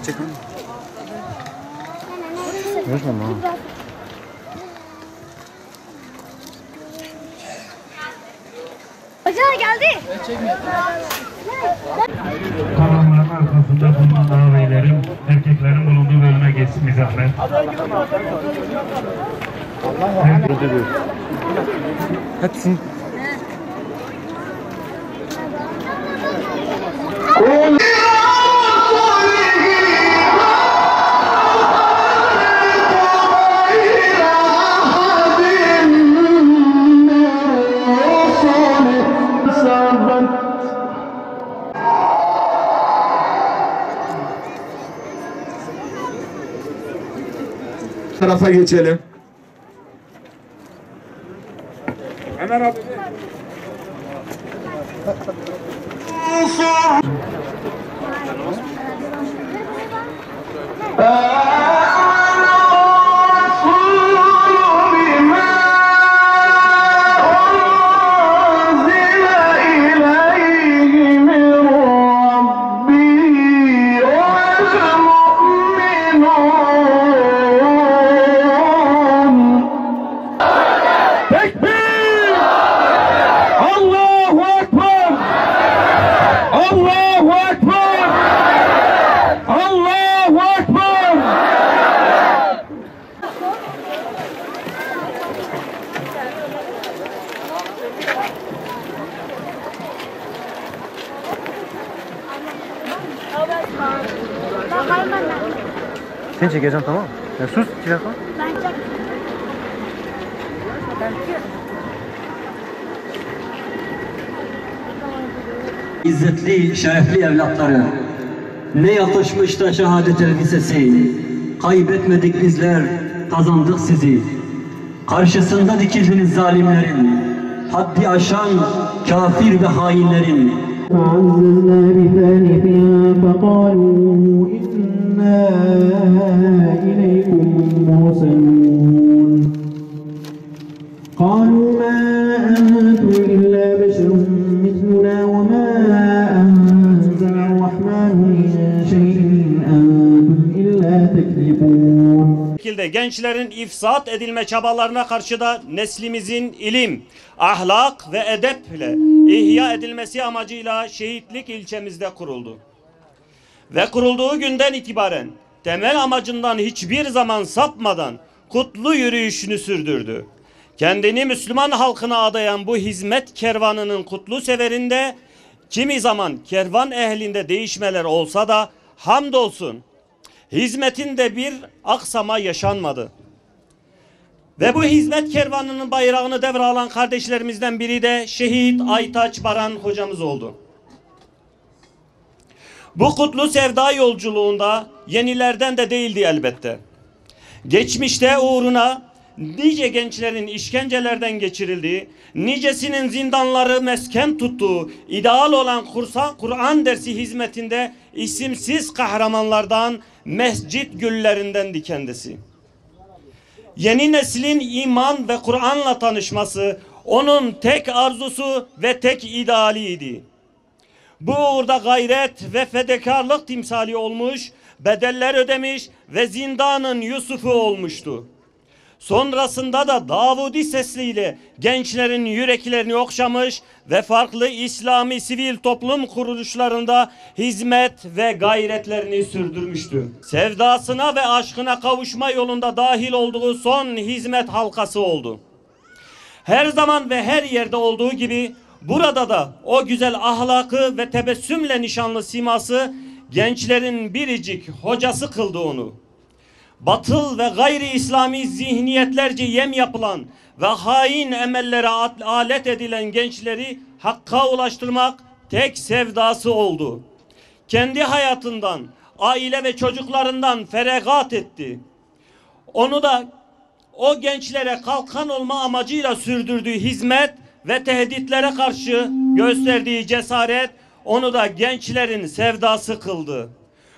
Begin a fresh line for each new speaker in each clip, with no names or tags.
Çek. Konuşma mı?
Hoca geldi.
Kavramların arkasında bulunan ağabeylerin, erkeklerin bulunduğu bölüme geçsin bir zahmet.
Hepsini.
Tarafa geçelim. Hemen abi.
Sen çekeceksin, tamam mı? Ya sus 2 dakika.
Ben çek.
İzzetli, şerefli evlatları, ne yakışmış da şehadet elbisesi, kaybetmedik bizler, kazandık sizi. Karşısında dikildiniz zalimlerin, haddi aşan kafir ve hainlerin.
فعززنا بثالثها فقالوا إنا إليكم مرسلون قالوا ما أنتم إلا بشر مثلنا وما أنزل الرحمن من شيء إن أنتم إلا تكذبون.
Gençlerin ifsat edilme çabalarına karşı da neslimizin ilim, ahlak ve edeple ihya edilmesi amacıyla şehitlik ilçemizde kuruldu. Ve kurulduğu günden itibaren temel amacından hiçbir zaman sapmadan kutlu yürüyüşünü sürdürdü. Kendini Müslüman halkına adayan bu hizmet kervanının kutlu seferinde kimi zaman kervan ehlinde değişmeler olsa da hamdolsun hizmetinde bir aksama yaşanmadı. Ve bu hizmet kervanının bayrağını devralan kardeşlerimizden biri de şehit Aytaç Baran hocamız oldu. Bu kutlu sevda yolculuğunda yenilerden de değildi elbette. Geçmişte uğruna nice gençlerin işkencelerden geçirildiği, nicesinin zindanları mesken tuttuğu, ideal olan Kur'an dersi hizmetinde isimsiz kahramanlardan, mescit güllerindendi kendisi. Yeni neslin iman ve Kur'an'la tanışması onun tek arzusu ve tek idealiydi. Bu uğurda gayret ve fedakarlık timsali olmuş, bedeller ödemiş ve zindanın Yusuf'u olmuştu. Sonrasında da Davudi sesliyle gençlerin yüreklerini okşamış ve farklı İslami sivil toplum kuruluşlarında hizmet ve gayretlerini sürdürmüştü. Sevdasına ve aşkına kavuşma yolunda dahil olduğu son hizmet halkası oldu. Her zaman ve her yerde olduğu gibi burada da o güzel ahlakı ve tebessümle nişanlı siması gençlerin biricik hocası kıldı onu. Batıl ve gayri İslami zihniyetlerce yem yapılan ve hain emellere alet edilen gençleri hakka ulaştırmak tek sevdası oldu. Kendi hayatından, aile ve çocuklarından feragat etti. Onu da o gençlere kalkan olma amacıyla sürdürdüğü hizmet ve tehditlere karşı gösterdiği cesaret onu da gençlerin sevdası kıldı.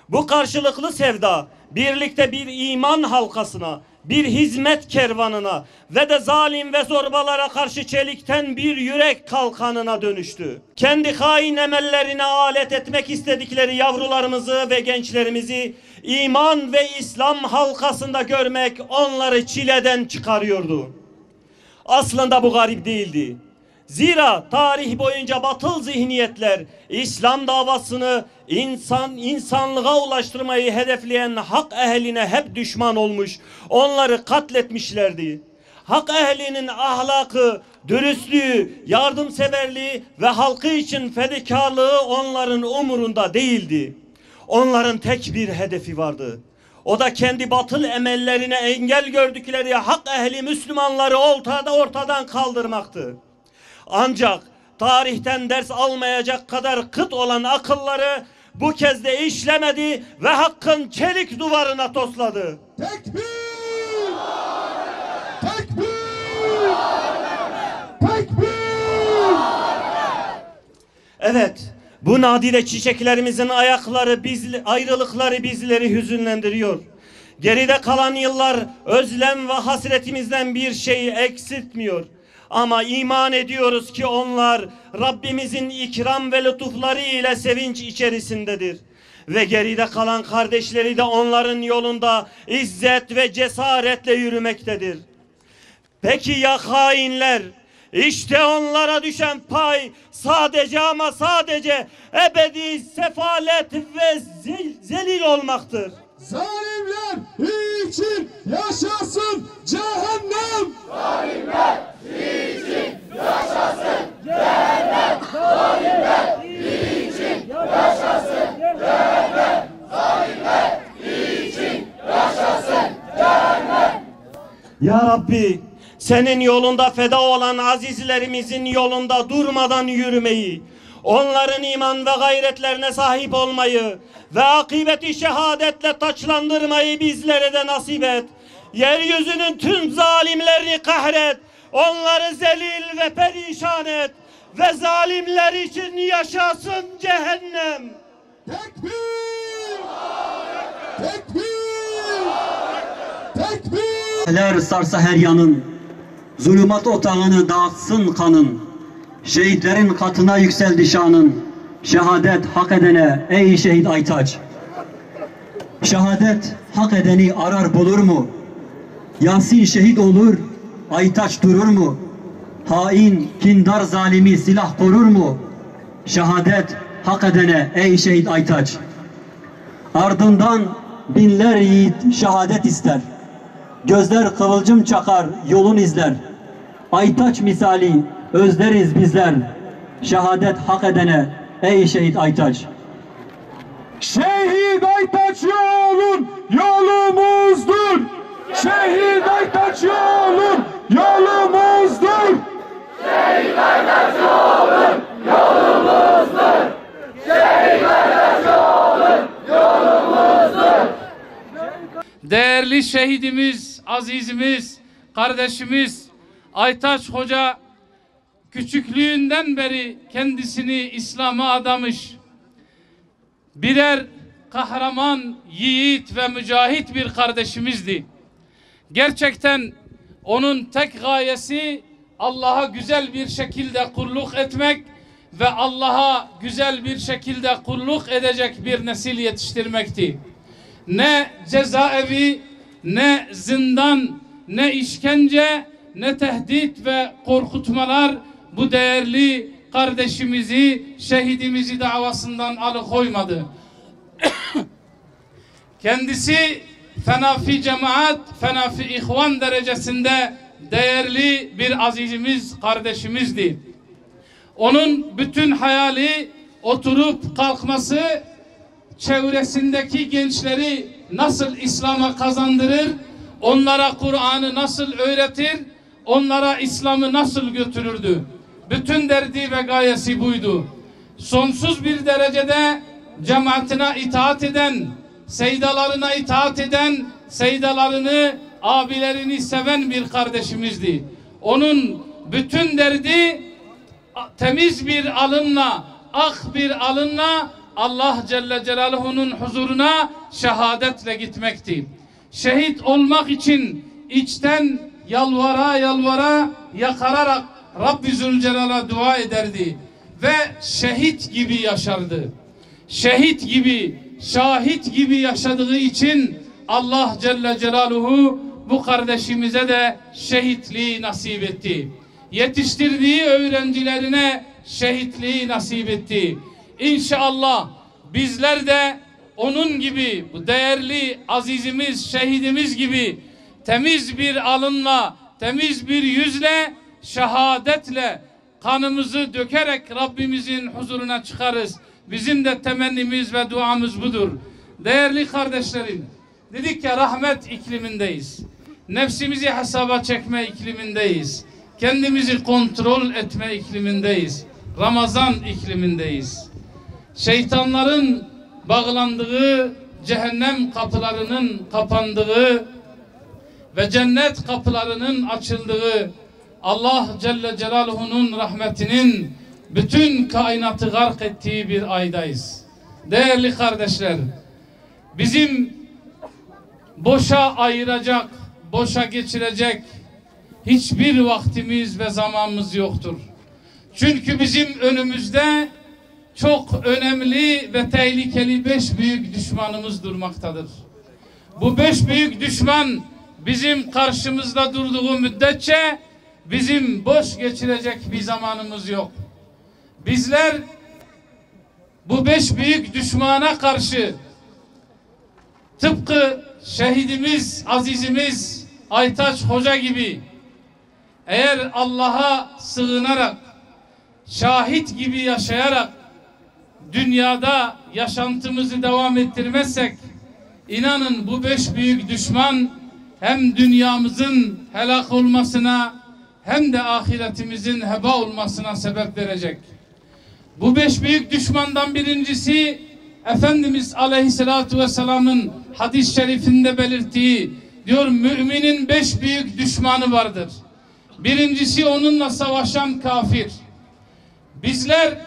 Bu karşılıklı sevda birlikte bir iman halkasına, bir hizmet kervanına ve de zalim ve zorbalara karşı çelikten bir yürek kalkanına dönüştü. Kendi hain emellerine alet etmek istedikleri yavrularımızı ve gençlerimizi iman ve İslam halkasında görmek onları çileden çıkarıyordu. Aslında bu garip değildi. Zira tarih boyunca batıl zihniyetler İslam davasını insanlığa ulaştırmayı hedefleyen hak ehline hep düşman olmuş, onları katletmişlerdi. Hak ehlinin ahlakı, dürüstlüğü, yardımseverliği ve halkı için fedakarlığı onların umurunda değildi. Onların tek bir hedefi vardı. O da kendi batıl emellerine engel gördükleri hak ehli Müslümanları ortadan kaldırmaktı. Ancak tarihten ders almayacak kadar kıt olan akılları bu kez de işlemedi ve hakkın çelik duvarına tosladı.
Tekbir! Tekbir! Tekbir!
Evet, bu nadide çiçeklerimizin ayrılıkları bizleri hüzünlendiriyor. Geride kalan yıllar özlem ve hasretimizden bir şey eksiltmiyor. Ama iman ediyoruz ki onlar Rabbimizin ikram ve lütufları ile sevinç içerisindedir. Ve geride kalan kardeşleri de onların yolunda izzet ve cesaretle yürümektedir. Peki ya hainler? İşte onlara düşen pay sadece ama sadece ebedi sefalet ve zelil olmaktır.
Zalimler için yaşasın cehennem! Zalimler için yaşasın cehennem! Zalimler için yaşasın cehennem! Zalimler için yaşasın cehennem!
Ya Rabbi, senin yolunda feda olan azizlerimizin yolunda durmadan yürümeyi, onların iman ve gayretlerine sahip olmayı ve akıbeti şehadetle taçlandırmayı bizlere de nasip et. Yeryüzünün tüm zalimlerini kahret, onları zelil ve perişan et ve zalimler için yaşasın cehennem.
Tekbir! Tekbir! Tekbir!
Neler sarsa her yanın, zulümat otağını dağıtsın kanın. Şehitlerin katına yükseldi şanın. Şehadet hak edene ey şehit Aytaç. Şehadet hak edeni arar bulur mu? Yasin şehit olur, Aytaç durur mu? Hain, kindar zalimi silah korur mu? Şehadet hak edene ey şehit Aytaç. Ardından binler yiğit şehadet ister. Gözler kıvılcım çakar, yolun izler. Aytaç misali özleriz bizler. Şehadet hak edene ey şehit Aytaç.
Şehit Aytaç yolumuzdur. Şehit Aytaç yolumuzdur. Şehit Aytaç yolumuzdur. Şehit Aytaç yolumuzdur.
Değerli şehidimiz, azizimiz, kardeşimiz Aytaç Hoca küçüklüğünden beri kendisini İslam'a adamış. Birer kahraman, yiğit ve mücahit bir kardeşimizdi. Gerçekten onun tek gayesi Allah'a güzel bir şekilde kulluk etmek ve Allah'a güzel bir şekilde kulluk edecek bir nesil yetiştirmekti. Ne cezaevi, ne zindan, ne işkence, ne tehdit ve korkutmalar bu değerli kardeşimizi, şehidimizi davasından alıkoymadı. Kendisi fenafi cemaat, fenafi ihvan derecesinde değerli bir azizimiz, kardeşimizdi. Onun bütün hayali oturup kalkması, çevresindeki gençleri nasıl İslam'a kazandırır, onlara Kur'an'ı nasıl öğretir, onlara İslam'ı nasıl götürürdü. Bütün derdi ve gayesi buydu. Sonsuz bir derecede cemaatine itaat eden, seydalarına itaat eden, seydalarını, abilerini seven bir kardeşimizdi. Onun bütün derdi temiz bir alınla, ak bir alınla Allah Celle Celaluhu'nun huzuruna şehadetle gitmekti. Şehit olmak için içten yalvara yalvara yakararak Rabbi Zülcelal'a dua ederdi ve şehit gibi yaşardı. Şehit gibi, şahit gibi yaşadığı için Allah Celle Celaluhu bu kardeşimize de şehitliği nasip etti. Yetiştirdiği öğrencilerine şehitliği nasip etti. İnşallah bizler de onun gibi, bu değerli azizimiz, şehidimiz gibi temiz bir alınla, temiz bir yüzle, şehadetle kanımızı dökerek Rabbimizin huzuruna çıkarız. Bizim de temennimiz ve duamız budur. Değerli kardeşlerim, dedik ya, rahmet iklimindeyiz. Nefsimizi hesaba çekme iklimindeyiz. Kendimizi kontrol etme iklimindeyiz. Ramazan iklimindeyiz. Şeytanların bağlandığı, cehennem kapılarının kapandığı ve cennet kapılarının açıldığı, Allah Celle Celaluhu'nun rahmetinin bütün kainatı gark ettiği bir aydayız. Değerli kardeşler, bizim boşa ayıracak, boşa geçirecek hiçbir vaktimiz ve zamanımız yoktur. Çünkü bizim önümüzde çok önemli ve tehlikeli 5 büyük düşmanımız durmaktadır. Bu 5 büyük düşman bizim karşımızda durduğu müddetçe bizim boş geçirecek bir zamanımız yok. Bizler bu 5 büyük düşmana karşı tıpkı şehidimiz, azizimiz Aytaç Hoca gibi eğer Allah'a sığınarak, şahit gibi yaşayarak dünyada yaşantımızı devam ettirmezsek, inanın bu 5 büyük düşman hem dünyamızın helak olmasına hem de ahiretimizin heba olmasına sebep verecek. Bu 5 büyük düşmandan birincisi, Efendimiz Aleyhisselatü Vesselam'ın hadis-i şerifinde belirttiği, diyor, müminin 5 büyük düşmanı vardır. Birincisi onunla savaşan kafir. Bizler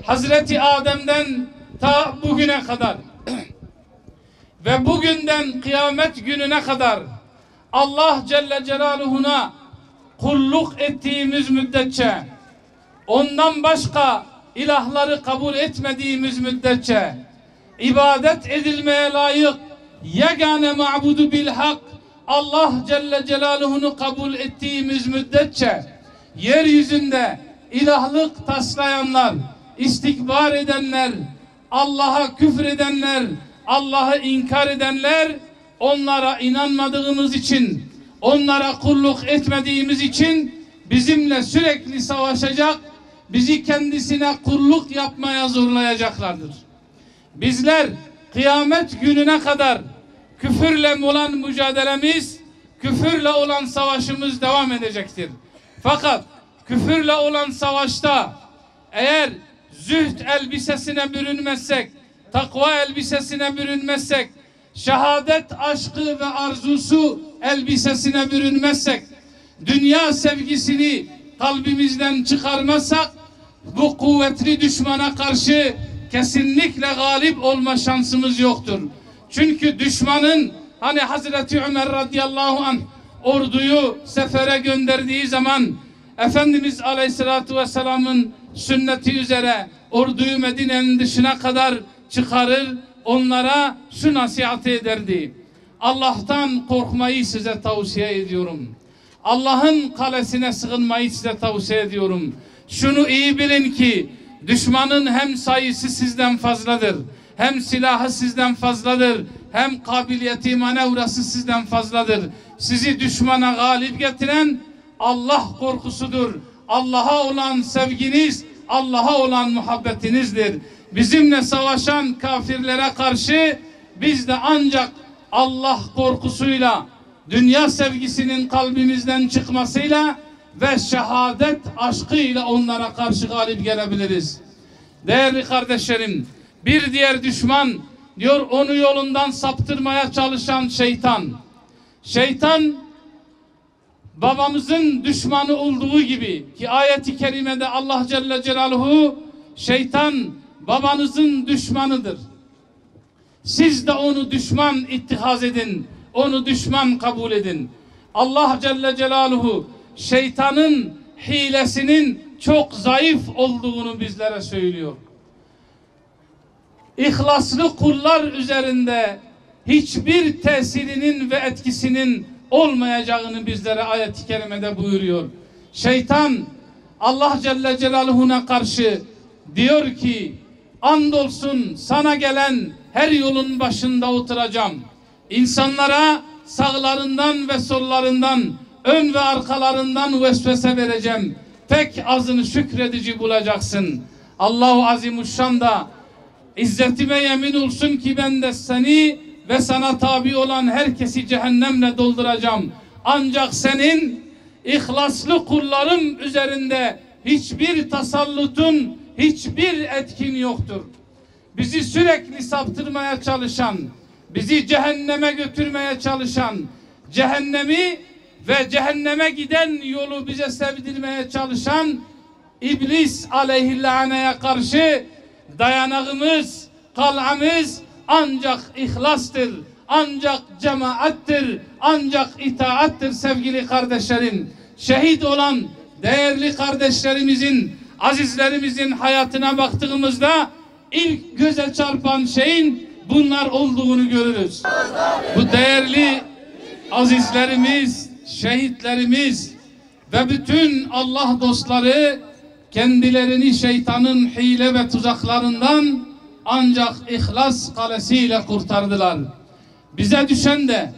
Hazreti Adem'den ta bugüne kadar ve bugünden kıyamet gününe kadar Allah Celle Celaluhu'na kulluk ettiğimiz müddetçe, ondan başka ilahları kabul etmediğimiz müddetçe, ibadet edilmeye layık yegane ma'budu bil hak Allah Celle Celaluhu'nu kabul ettiğimiz müddetçe, yeryüzünde ilahlık taslayanlar, istikbar edenler, Allah'a küfür edenler, Allah'ı inkar edenler, onlara inanmadığımız için, onlara kulluk etmediğimiz için bizimle sürekli savaşacak, bizi kendisine kulluk yapmaya zorlayacaklardır. Bizler kıyamet gününe kadar küfürle olan mücadelemiz, küfürle olan savaşımız devam edecektir. Fakat küfürle olan savaşta eğer zühd elbisesine bürünmezsek, takva elbisesine bürünmezsek, şehadet aşkı ve arzusu elbisesine bürünmezsek, dünya sevgisini kalbimizden çıkarmazsak, bu kuvvetli düşmana karşı kesinlikle galip olma şansımız yoktur. Çünkü düşmanın, hani Hazreti Ömer radıyallahu anh orduyu sefere gönderdiği zaman Efendimiz Aleyhisselatü Vesselam'ın sünneti üzere orduyu Medine'nin dışına kadar çıkarır, onlara şu nasihatı ederdi: Allah'tan korkmayı size tavsiye ediyorum. Allah'ın kalesine sığınmayı size tavsiye ediyorum. Şunu iyi bilin ki düşmanın hem sayısı sizden fazladır, hem silahı sizden fazladır, hem kabiliyeti, manevrası sizden fazladır. Sizi düşmana galip getiren Allah korkusudur. Allah'a olan sevginiz, Allah'a olan muhabbetinizdir. Bizimle savaşan kafirlere karşı biz de ancak Allah korkusuyla, dünya sevgisinin kalbimizden çıkmasıyla ve şehadet aşkıyla onlara karşı galip gelebiliriz. Değerli kardeşlerim, bir diğer düşman, diyor, onu yolundan saptırmaya çalışan şeytan. Şeytan babamızın düşmanı olduğu gibi, ki ayet-i kerimede Allah Celle Celaluhu, şeytan babanızın düşmanıdır, siz de onu düşman ittihaz edin, onu düşman kabul edin. Allah Celle Celaluhu şeytanın hilesinin çok zayıf olduğunu bizlere söylüyor. İhlaslı kullar üzerinde hiçbir tesirinin ve etkisinin olmayacağını bizlere ayet-i kerimede buyuruyor. Şeytan Allah Celle Celaluhu'na karşı diyor ki, andolsun sana gelen her yolun başında oturacağım. İnsanlara sağlarından ve sollarından, ön ve arkalarından vesvese vereceğim. Pek azını şükredici bulacaksın. Allah-u Azimuşşan da İzzetime yemin olsun ki ben de seni ve sana tabi olan herkesi cehennemle dolduracağım. Ancak senin ihlaslı kulların üzerinde hiçbir tasallutun, hiçbir etkin yoktur. Bizi sürekli saptırmaya çalışan, bizi cehenneme götürmeye çalışan, cehennemi ve cehenneme giden yolu bize sevdirmeye çalışan İblis aleyhillaneye karşı dayanağımız, kal'amız ancak ihlastır, ancak cemaattir, ancak itaattır sevgili kardeşlerim. Şehit olan değerli kardeşlerimizin, azizlerimizin hayatına baktığımızda ilk göze çarpan şeyin bunlar olduğunu görürüz. Bu değerli azizlerimiz, şehitlerimiz ve bütün Allah dostları kendilerini şeytanın hile ve tuzaklarından ancak ihlas kalesiyle kurtardılar. Bize düşen de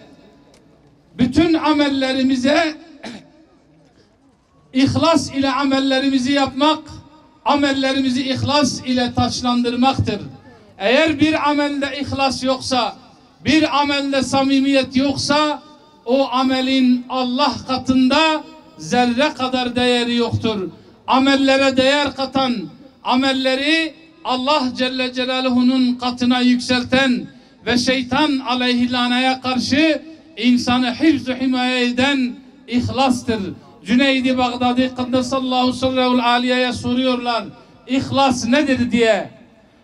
bütün amellerimize ihlas ile amellerimizi yapmak, amellerimizi ihlas ile taçlandırmaktır. Eğer bir amelde ihlas yoksa, bir amelde samimiyet yoksa, o amelin Allah katında zerre kadar değeri yoktur. Amellere değer katan, amelleri Allah Celle Celaluhu'nun katına yükselten ve şeytan aleyhillaneye karşı insanı hifz-ü himaye eden ihlastır. Cüneyd-i Bağdadi Kaddesallahu sırrehul aliyeye soruyorlar, İhlas nedir diye.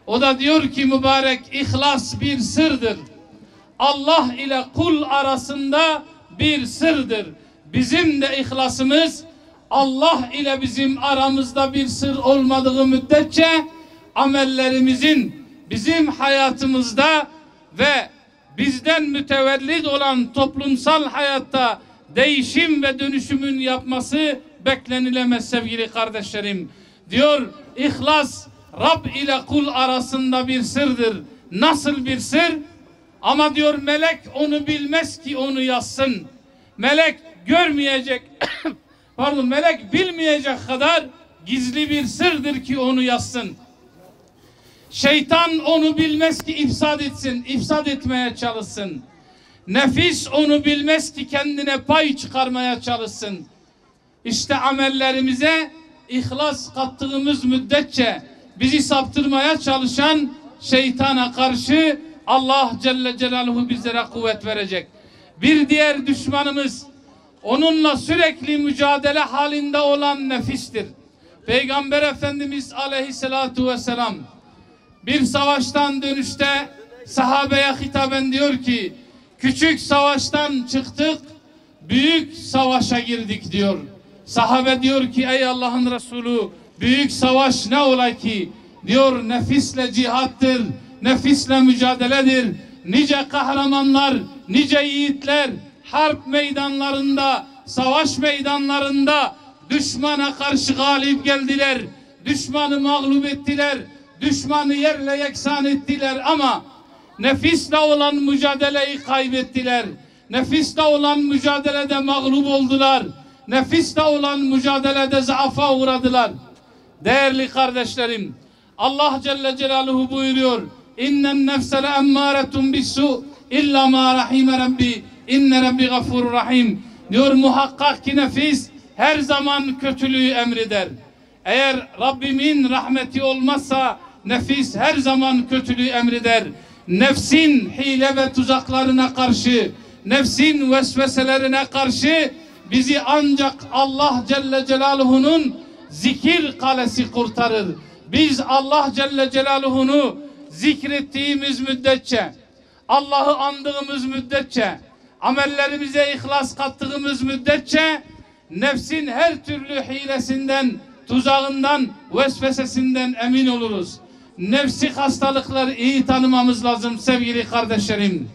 O da diyor ki mübarek, ihlas bir sırdır. Allah ile kul arasında bir sırdır. Bizim de ihlasımız Allah ile bizim aramızda bir sır olmadığı müddetçe amellerimizin bizim hayatımızda ve bizden mütevellit olan toplumsal hayatta değişim ve dönüşümün yapması beklenilemez sevgili kardeşlerim. Diyor, ihlas Rab ile kul arasında bir sırdır. Nasıl bir sır? Ama diyor melek onu bilmez ki onu yazsın. Melek görmeyecek, pardon, melek bilmeyecek kadar gizli bir sırdır ki onu yazsın. Şeytan onu bilmez ki ifsad etsin, ifsad etmeye çalışsın. Nefis onu bilmez ki kendine pay çıkarmaya çalışsın. İşte amellerimize ihlas kattığımız müddetçe bizi saptırmaya çalışan şeytana karşı Allah Celle Celaluhu bizlere kuvvet verecek. Bir diğer düşmanımız, onunla sürekli mücadele halinde olan nefistir. Peygamber Efendimiz Aleyhisselatu Vesselam bir savaştan dönüşte sahabeye hitaben diyor ki, küçük savaştan çıktık, büyük savaşa girdik diyor. Sahabe diyor ki, ey Allah'ın Resulü, büyük savaş ne ola ki? Diyor, nefisle cihattır, nefisle mücadeledir. Nice kahramanlar, nice yiğitler harp meydanlarında, savaş meydanlarında düşmana karşı galip geldiler. Düşmanı mağlup ettiler. Düşmanı yerle yeksan ettiler ama nefisle olan mücadeleyi kaybettiler. Nefisle olan mücadelede mağlup oldular. Nefisle olan mücadelede zaafa uğradılar. Değerli kardeşlerim, Allah Celle Celaluhu buyuruyor, İnnen nefsele emmâretun bissu illa ma rahime rabbi inne rabbi gafurur rahim. Diyor, muhakkak ki nefis her zaman kötülüğü emreder. Eğer Rabbimin rahmeti olmazsa nefis her zaman kötülüğü emreder. Nefsin hile ve tuzaklarına karşı, nefsin vesveselerine karşı bizi ancak Allah Celle Celaluhu'nun zikir kalesi kurtarır. Biz Allah Celle Celaluhu'nu zikrettiğimiz müddetçe, Allah'ı andığımız müddetçe, amellerimize ihlas kattığımız müddetçe nefsin her türlü hilesinden, tuzağından, vesvesesinden emin oluruz. Nefsi hastalıkları iyi tanımamız lazım sevgili kardeşlerim.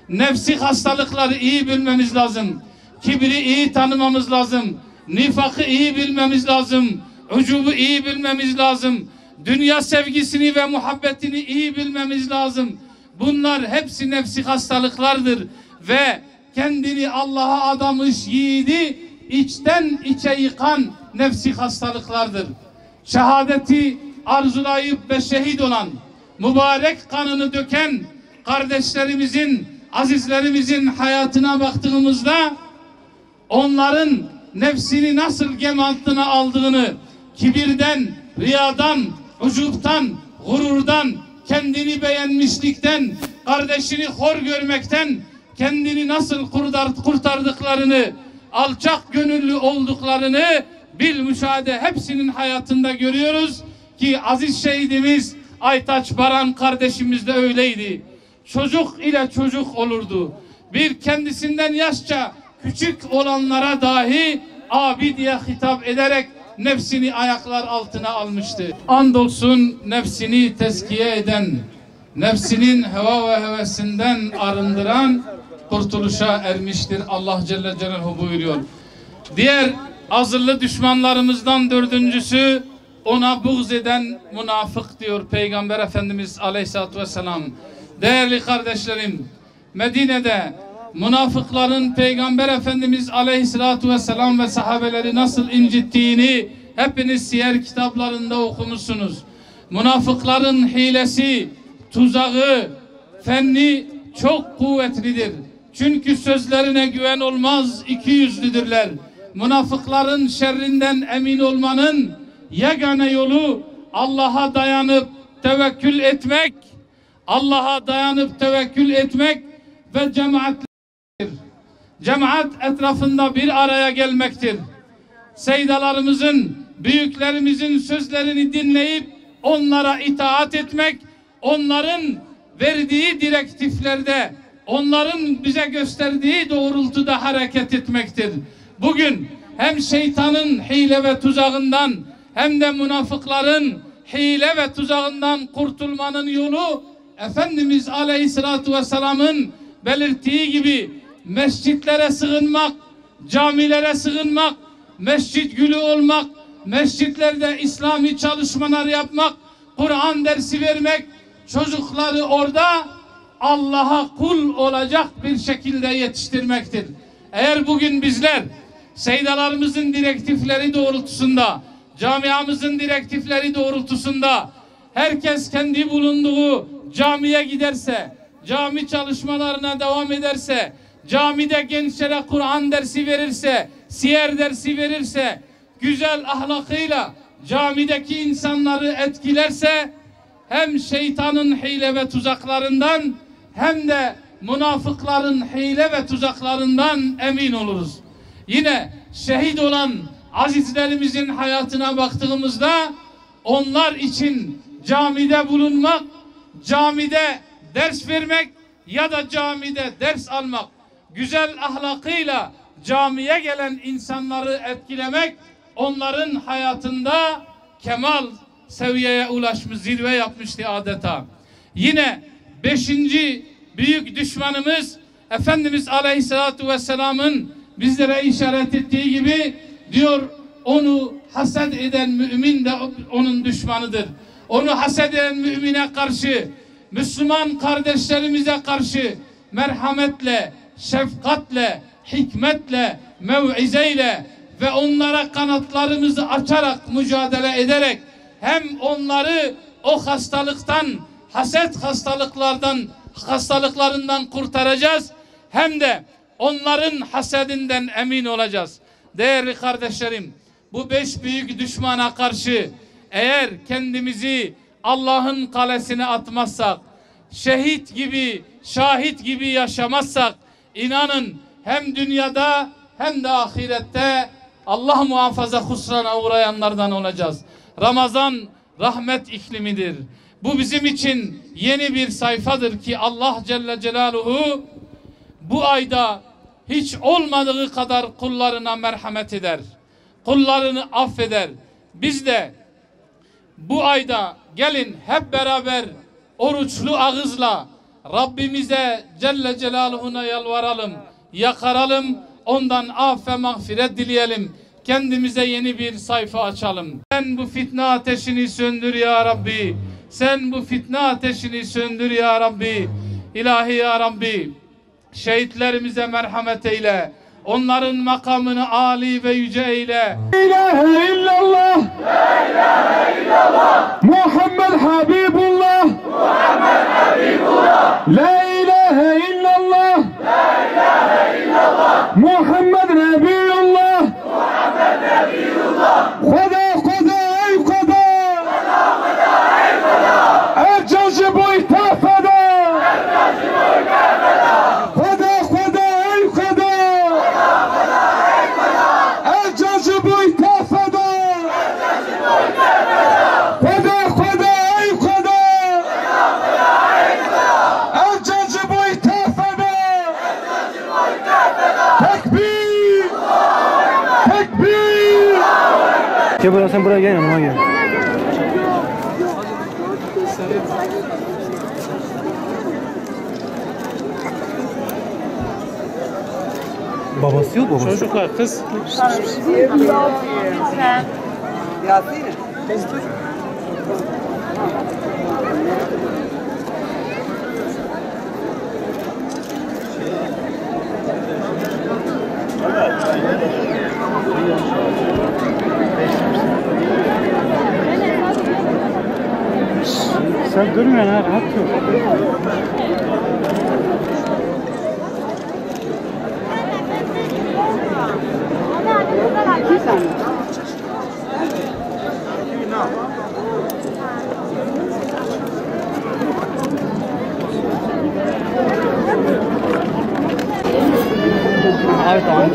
Nefsi hastalıkları iyi bilmemiz lazım. Kibri iyi tanımamız lazım. Nifakı iyi bilmemiz lazım. Ucubu iyi bilmemiz lazım. Dünya sevgisini ve muhabbetini iyi bilmemiz lazım. Bunlar hepsi nefsi hastalıklardır ve kendini Allah'a adamış yiğidi içten içe yıkan nefsi hastalıklardır. Şehadeti arzulayıp ve şehit olan, mübarek kanını döken kardeşlerimizin, azizlerimizin hayatına baktığımızda onların nefsini nasıl gem altına aldığını, kibirden, riyadan, ucuptan, gururdan, kendini beğenmişlikten, kardeşini hor görmekten kendini nasıl kurtardıklarını, alçak gönüllü olduklarını bil müşahede hepsinin hayatında görüyoruz ki aziz şehidimiz Aytaç Baran kardeşimiz de öyleydi. Çocuk ile çocuk olurdu. Bir kendisinden yaşça küçük olanlara dahi abi diye hitap ederek nefsini ayaklar altına almıştı. Andolsun nefsini tezkiye eden, nefsinin heva ve hevesinden arındıran kurtuluşa ermiştir. Allah Celle Celaluhu buyuruyor. Diğer azılı düşmanlarımızdan dördüncüsü ona buğz eden münafık diyor Peygamber Efendimiz Aleyhisselatü Vesselam. Değerli kardeşlerim, Medine'de münafıkların Peygamber Efendimiz Aleyhisselatü Vesselam ve sahabeleri nasıl incittiğini hepiniz siyer kitaplarında okumuşsunuz. Münafıkların hilesi, tuzağı, fenni çok kuvvetlidir. Çünkü sözlerine güven olmaz, ikiyüzlüdürler. Münafıkların şerrinden emin olmanın yegane yolu Allah'a dayanıp tevekkül etmek, Allah'a dayanıp tevekkül etmek ve cemaat etrafında bir araya gelmektir. Seydalarımızın, büyüklerimizin sözlerini dinleyip onlara itaat etmek, onların verdiği direktiflerde, onların bize gösterdiği doğrultuda hareket etmektir. Bugün hem şeytanın hile ve tuzağından hem de münafıkların hile ve tuzağından kurtulmanın yolu Efendimiz Aleyhisselatü Vesselam'ın belirttiği gibi mescitlere sığınmak, camilere sığınmak, mescit gülü olmak, mescitlerde İslami çalışmalar yapmak, Kur'an dersi vermek, çocukları orada Allah'a kul olacak bir şekilde yetiştirmektir. Eğer bugün bizler seydalarımızın direktifleri doğrultusunda, camiamızın direktifleri doğrultusunda herkes kendi bulunduğu camiye giderse, cami çalışmalarına devam ederse, camide gençlere Kur'an dersi verirse, siyer dersi verirse, güzel ahlakıyla camideki insanları etkilerse hem şeytanın hile ve tuzaklarından hem de münafıkların hile ve tuzaklarından emin oluruz. Yine şehit olan azizlerimizin hayatına baktığımızda onlar için camide bulunmak, camide ders vermek ya da camide ders almak, güzel ahlakıyla camiye gelen insanları etkilemek onların hayatında kemal seviyeye ulaşmış, zirve yapmıştı adeta. Yine 5. büyük düşmanımız Efendimiz Aleyhisselatü Vesselam'ın bizlere işaret ettiği gibi diyor, onu haset eden mümin de onun düşmanıdır. Onu haset eden mümine karşı, Müslüman kardeşlerimize karşı merhametle, şefkatle, hikmetle, mev'izeyle ve onlara kanatlarımızı açarak mücadele ederek hem onları o hastalıktan, haset hastalıklarından kurtaracağız hem de onların hasedinden emin olacağız. Değerli kardeşlerim, bu 5 büyük düşmana karşı eğer kendimizi Allah'ın kalesine atmazsak, şehit gibi, şahit gibi yaşamazsak, inanın hem dünyada hem de ahirette Allah muhafaza husrana uğrayanlardan olacağız. Ramazan rahmet iklimidir. Bu bizim için yeni bir sayfadır ki Allah Celle Celaluhu bu ayda hiç olmadığı kadar kullarına merhamet eder. Kullarını affeder. Biz de bu ayda gelin hep beraber oruçlu ağızla Rabbimize Celle Celaluhu'na yalvaralım, yakaralım, ondan af ve mağfiret dileyelim. Kendimize yeni bir sayfa açalım. Sen bu fitne ateşini söndür ya Rabbi. Sen bu fitne ateşini söndür ya Rabbi. İlahi ya Rabbi. Şehitlerimize merhamet eyle. Onların makamını âli ve yüce eyle.
La ilahe illallah. La ilahe illallah. Muhammed Habibullah. Muhammed Habibullah. La ilahe illallah. La ilahe illallah. Muhammed Nebiyullah. Muhammed Nebiyullah. Khuda khuda ey khuda. Khuda khuda ey khuda. Ercacı bu itafada. Ercacı bu itafada. Khuda khuda ey khuda. Ercacı bu itafada. Ercacı bu itafada. Khuda khuda ey khuda. Khuda khuda ey khuda. Ercacı bu itafada. Ercacı bu itafada. Tekbir. Tekbir.
Gel buraya, sen buraya gel, yanıma gel. Babası yok, babası.
Çocuklar kız.
Sen durmuyorsun ha, rahat dur. Abi tamam.